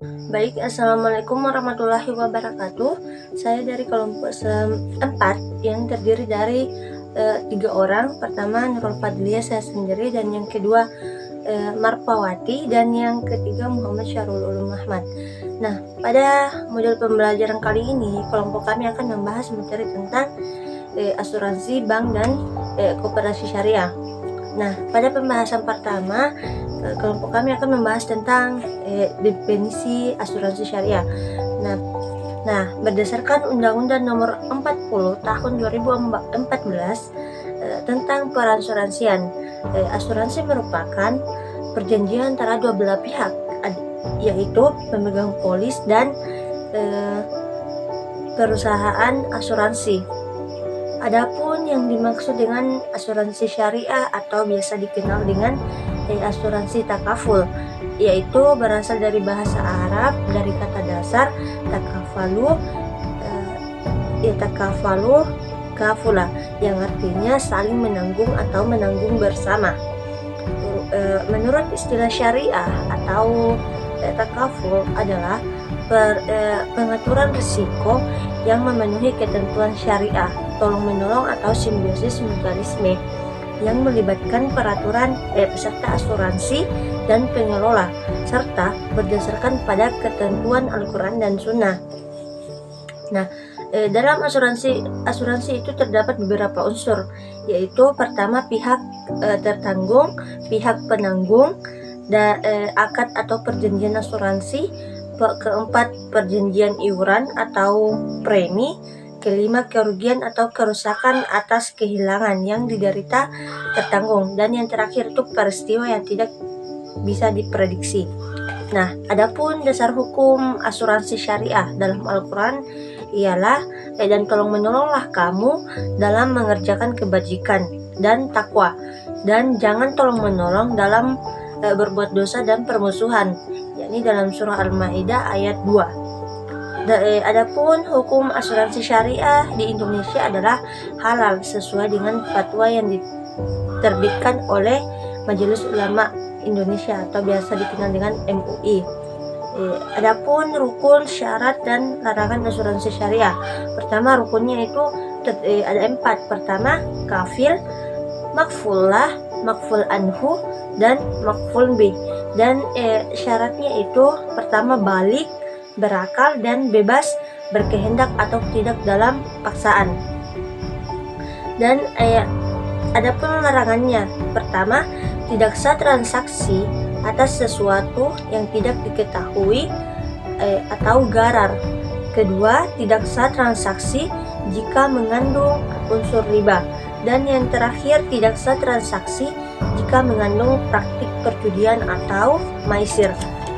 Baik, Assalamualaikum warahmatullahi wabarakatuh. Saya dari kelompok 4 yang terdiri dari 3 orang. Pertama Nurul Fadliah, saya sendiri, dan yang kedua Marpawati, dan yang ketiga Muhammad Syarul Ulum Ahmad. Nah, pada modul pembelajaran kali ini kelompok kami akan membahas materi tentang asuransi bank dan koperasi syariah. Nah, pada pembahasan pertama, kelompok kami akan membahas tentang definisi asuransi syariah. Nah, berdasarkan Undang-Undang Nomor 40 Tahun 2014 tentang perasuransian, asuransi merupakan perjanjian antara dua belah pihak, yaitu pemegang polis dan perusahaan asuransi. Adapun yang dimaksud dengan asuransi syariah atau biasa dikenal dengan asuransi takaful, yaitu berasal dari bahasa Arab dari kata dasar takafalu, takafalu kafula, yang artinya saling menanggung atau menanggung bersama. Menurut istilah syariah atau takaful adalah pengaturan risiko yang memenuhi ketentuan syariah, tolong-menolong atau simbiosis mutualisme yang melibatkan peraturan peserta asuransi dan pengelola, serta berdasarkan pada ketentuan Al-Quran dan Sunnah. Nah, dalam asuransi itu terdapat beberapa unsur, yaitu pertama pihak tertanggung, pihak penanggung, akad atau perjanjian asuransi, keempat perjanjian iuran atau premi, kelima kerugian atau kerusakan atas kehilangan yang diderita tertanggung, dan yang terakhir itu peristiwa yang tidak bisa diprediksi. Nah, adapun dasar hukum asuransi syariah dalam Al-Quran ialah dan tolong menolonglah kamu dalam mengerjakan kebajikan dan takwa, dan jangan tolong menolong dalam berbuat dosa dan permusuhan, yakni dalam surah Al-Maidah ayat 2. Adapun hukum asuransi syariah di Indonesia adalah halal sesuai dengan fatwa yang diterbitkan oleh Majelis Ulama Indonesia atau biasa dikenal dengan MUI. Adapun rukun, syarat, dan larangan asuransi syariah. Pertama, rukunnya itu ada 4. Pertama, kafil, makfulah, makful anhu, dan makful bih. Dan syaratnya itu pertama balik, berakal, dan bebas berkehendak atau tidak dalam paksaan. Dan adapun larangannya, pertama, tidak sah transaksi atas sesuatu yang tidak diketahui atau garar. Kedua, tidak sah transaksi jika mengandung unsur riba. Dan yang terakhir, tidak sah transaksi jika mengandung praktik perjudian atau maisir.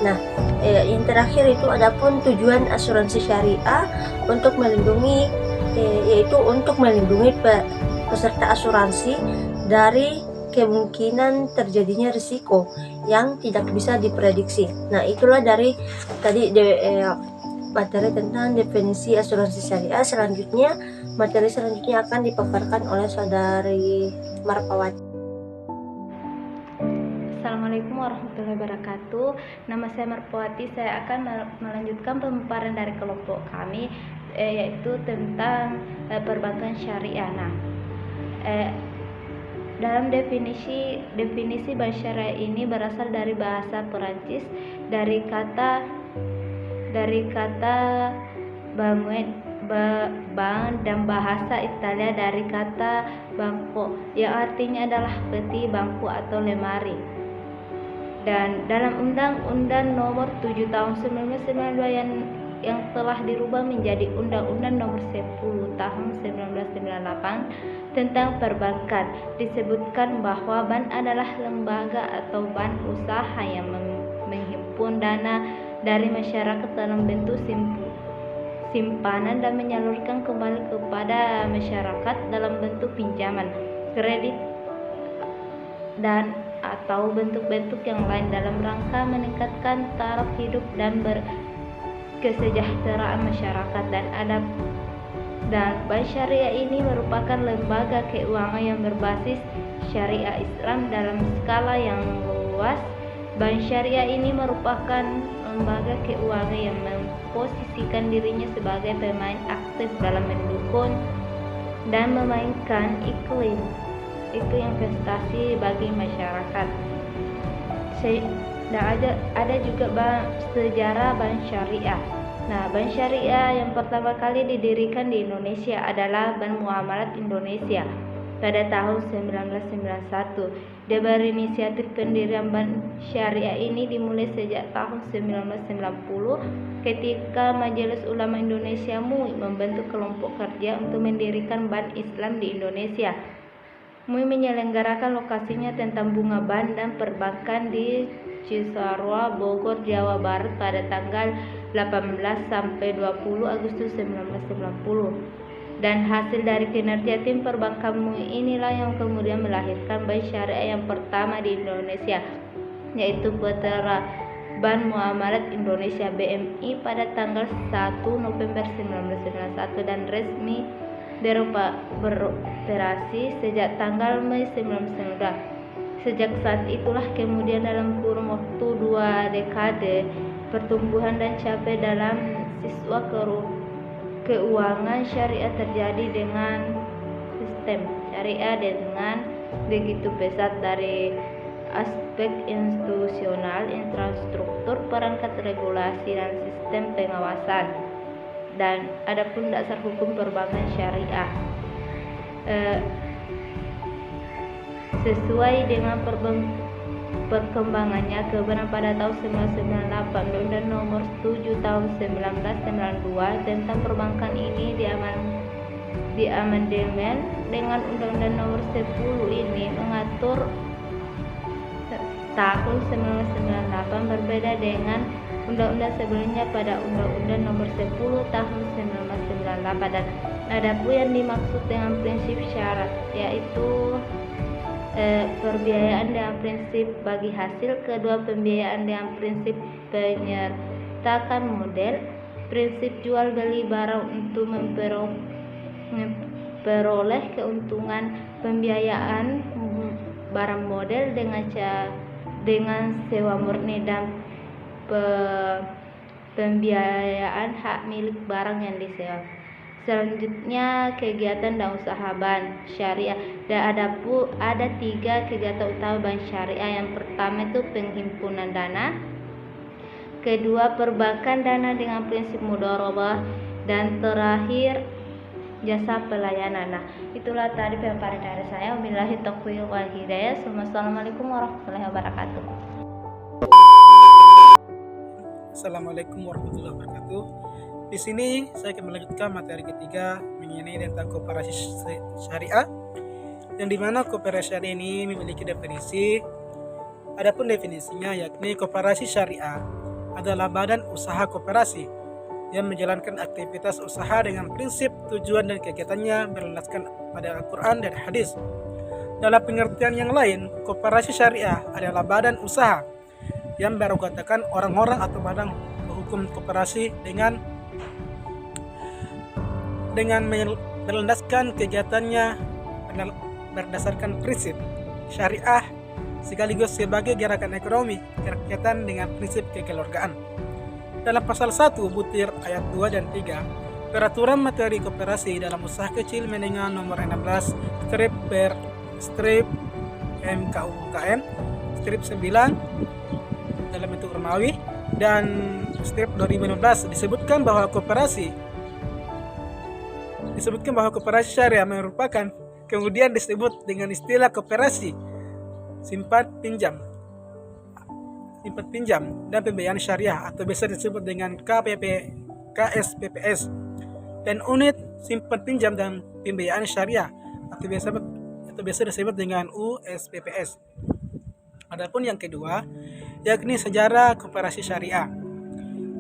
Nah, yang terakhir itu adapun tujuan asuransi syariah untuk melindungi, yaitu untuk melindungi peserta asuransi dari kemungkinan terjadinya risiko yang tidak bisa diprediksi. Nah, itulah dari tadi materi tentang definisi asuransi syariah. Materi selanjutnya akan dipaparkan oleh saudari Marpawati. Assalamualaikum warahmatullahi wabarakatuh. Nama saya Marpawati. Saya akan melanjutkan pemaparan dari kelompok kami, yaitu tentang perbankan syariah. Nah, dalam definisi bank syariah ini berasal dari bahasa Perancis, dari kata bank, dan bahasa Italia dari kata banco yang artinya adalah peti, bangku, atau lemari. Dan dalam Undang-Undang Nomor 7 Tahun 1992 yang telah dirubah menjadi Undang-Undang Nomor 10 Tahun 1998 tentang perbankan, disebutkan bahwa bank adalah lembaga atau badan usaha yang menghimpun dana dari masyarakat dalam bentuk simpanan dan menyalurkan kembali kepada masyarakat dalam bentuk pinjaman, kredit, dan atau bentuk-bentuk yang lain dalam rangka meningkatkan taraf hidup dan kesejahteraan masyarakat. Dan bank syariah ini merupakan lembaga keuangan yang berbasis syariah Islam dalam skala yang luas. Bank syariah ini merupakan lembaga keuangan yang memposisikan dirinya sebagai pemain aktif dalam mendukung dan memainkan iklim investasi bagi masyarakat. Dan ada juga sejarah bank syariah. Nah, bank syariah yang pertama kali didirikan di Indonesia adalah Bank Muamalat Indonesia pada tahun 1991. Dia berinisiatif pendirian bank syariah ini dimulai sejak tahun 1990 ketika Majelis Ulama Indonesia MUI membentuk kelompok kerja untuk mendirikan bank Islam di Indonesia. MUI menyelenggarakan lokasinya tentang bunga bank dan perbankan di Cisarua, Bogor, Jawa Barat pada tanggal 18 sampai 20 Agustus 1990. Dan hasil dari kinerja tim perbankan MUI inilah yang kemudian melahirkan bank syariah yang pertama di Indonesia, yaitu Bahtera Bank Muamalat Indonesia BMI pada tanggal 1 November 1991 dan resmi beroperasi sejak tanggal Mei 1992. Sejak saat itulah kemudian dalam kurun waktu 2 dekade pertumbuhan dan capai dalam siswa keuangan syariah terjadi dengan sistem syariah dengan begitu pesat dari aspek institusional, infrastruktur, perangkat regulasi dan sistem pengawasan, dan adapun dasar hukum perbankan syariah sesuai dengan perkembangannya kemudian pada tahun 1998 Undang-Undang Nomor 7 Tahun 1992 tentang perbankan ini diamandemen dengan Undang-Undang Nomor 10 ini mengatur tahun 1998 berbeda dengan undang-undang sebelumnya pada Undang-Undang Nomor 10 Tahun 1998. Dan adapun yang dimaksud dengan prinsip syarat yaitu perbiayaan dengan prinsip bagi hasil, kedua pembiayaan dengan prinsip penyertakan model, prinsip jual beli barang untuk memperoleh keuntungan, pembiayaan barang model dengan sewa murni, dan pembiayaan hak milik barang yang disewa. Selanjutnya kegiatan dan usaha bank syariah. Dan ada 3 kegiatan utama bank syariah. Yang pertama itu penghimpunan dana, kedua perbankan dana dengan prinsip mudharabah, dan terakhir jasa pelayanan. Nah, itulah tadi pemaparan dari saya. Wabillahi taufiq wal hidayah. Wassalamualaikum warahmatullahi wabarakatuh. Assalamualaikum warahmatullahi wabarakatuh. Di sini saya akan melanjutkan materi ketiga mengenai tentang koperasi syariah, yang dimana koperasi syariah ini memiliki definisi. Adapun definisinya yakni koperasi syariah adalah badan usaha koperasi yang menjalankan aktivitas usaha dengan prinsip, tujuan dan kegiatannya berlandaskan pada Al-Quran dan hadis. Dalam pengertian yang lain, koperasi syariah adalah badan usaha yang beranggotakan orang-orang atau badan hukum koperasi dengan berlandaskan kegiatannya berdasarkan prinsip syariah sekaligus sebagai gerakan ekonomi kerakyatan dengan prinsip kekeluargaan. Dalam pasal 1 butir ayat 2 dan 3 Peraturan Materi Koperasi dalam Usaha Kecil Menengah nomor 16 strip MKUKM strip 9 dalam bentuk Romawi dan strip 2015 disebutkan bahwa koperasi syariah merupakan kemudian disebut dengan istilah koperasi simpan pinjam dan pembiayaan syariah atau biasa disebut dengan KSPPS, dan unit simpan pinjam dan pembiayaan syariah atau biasa disebut dengan USPPS. Adapun yang kedua yakni sejarah koperasi syariah.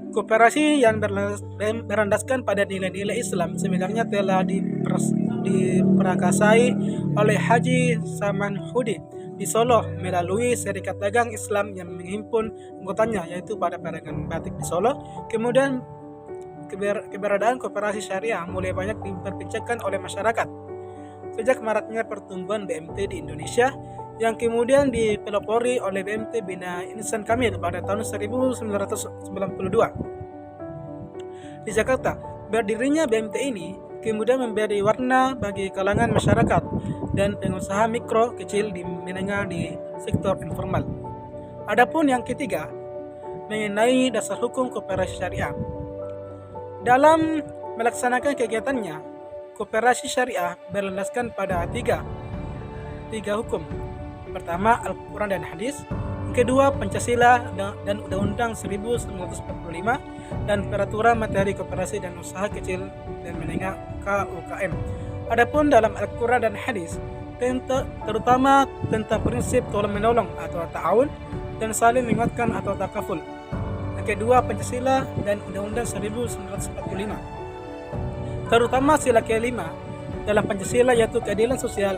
Koperasi yang berlandaskan pada nilai-nilai Islam sebenarnya telah diperakasai oleh Haji Saman Hudi di Solo melalui Serikat Dagang Islam yang menghimpun anggotanya, yaitu pada pedagang batik di Solo. Kemudian keberadaan koperasi syariah mulai banyak diperbincangkan oleh masyarakat sejak maraknya pertumbuhan BMT di Indonesia yang kemudian dipelopori oleh BMT Bina Insan Kamil pada tahun 1992 di Jakarta. Berdirinya BMT ini kemudian memberi warna bagi kalangan masyarakat dan pengusaha mikro kecil di menengah di sektor informal. Adapun yang ketiga, mengenai dasar hukum koperasi syariah. Dalam melaksanakan kegiatannya, koperasi syariah berlandaskan pada tiga hukum. Pertama, Al-Quran dan Hadis. Kedua, Pancasila dan Undang-Undang 1945 dan Peraturan Materi Koperasi dan Usaha Kecil dan Menengah KUKM. Adapun dalam Al-Quran dan Hadis, terutama tentang prinsip tolong-menolong atau ta'awun dan saling menguatkan atau takaful. Yang kedua, Pancasila dan Undang-Undang 1945. Terutama sila kelima dalam Pancasila, yaitu keadilan sosial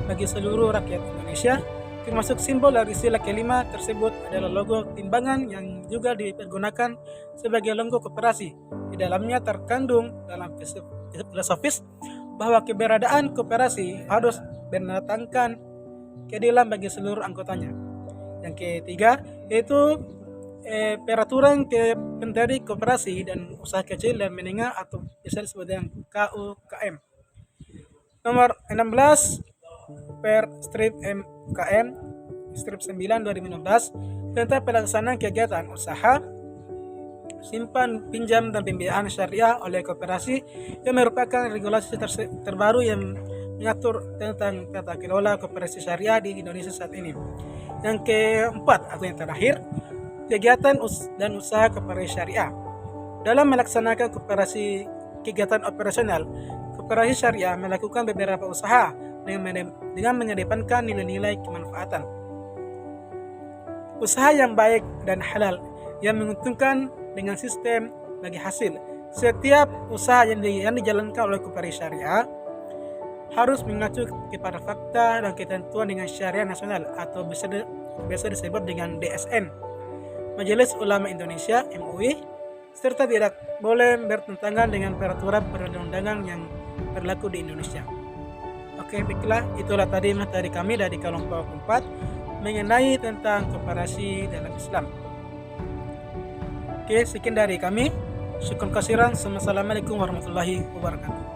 bagi seluruh rakyat Indonesia. Termasuk simbol dari sila kelima tersebut adalah logo timbangan yang juga dipergunakan sebagai logo koperasi. Di dalamnya terkandung dalam filosofis bahwa keberadaan koperasi harus mendatangkan keadilan bagi seluruh anggotanya. Yang ketiga yaitu peraturan Menteri Koperasi dan Usaha Kecil dan Menengah atau biasa disebut dengan KUKM. Nomor 16 per strip MKM strip 9 2015 tentang pelaksanaan kegiatan usaha simpan, pinjam, dan pembiayaan syariah oleh koperasi yang merupakan regulasi terbaru yang mengatur tentang tata kelola koperasi syariah di Indonesia saat ini. Yang keempat atau yang terakhir, kegiatan dan usaha koperasi syariah. Dalam melaksanakan kegiatan operasional, koperasi syariah melakukan beberapa usaha dengan mengedepankan nilai-nilai kemanfaatan. Usaha yang baik dan halal yang menguntungkan dengan sistem bagi hasil. Setiap usaha yang dijalankan oleh koperasi syariah harus mengacu kepada fakta dan ketentuan dengan syariah nasional atau biasa disebut dengan DSN, Majelis Ulama Indonesia (MUI), serta tidak boleh bertentangan dengan peraturan perundang-undangan yang berlaku di Indonesia. Oke, baiklah, itulah tadi materi kami dari kelompok 4 mengenai tentang koperasi dalam Islam. Oke, sekian dari kami. Syukur kasiran. Assalamualaikum warahmatullahi wabarakatuh.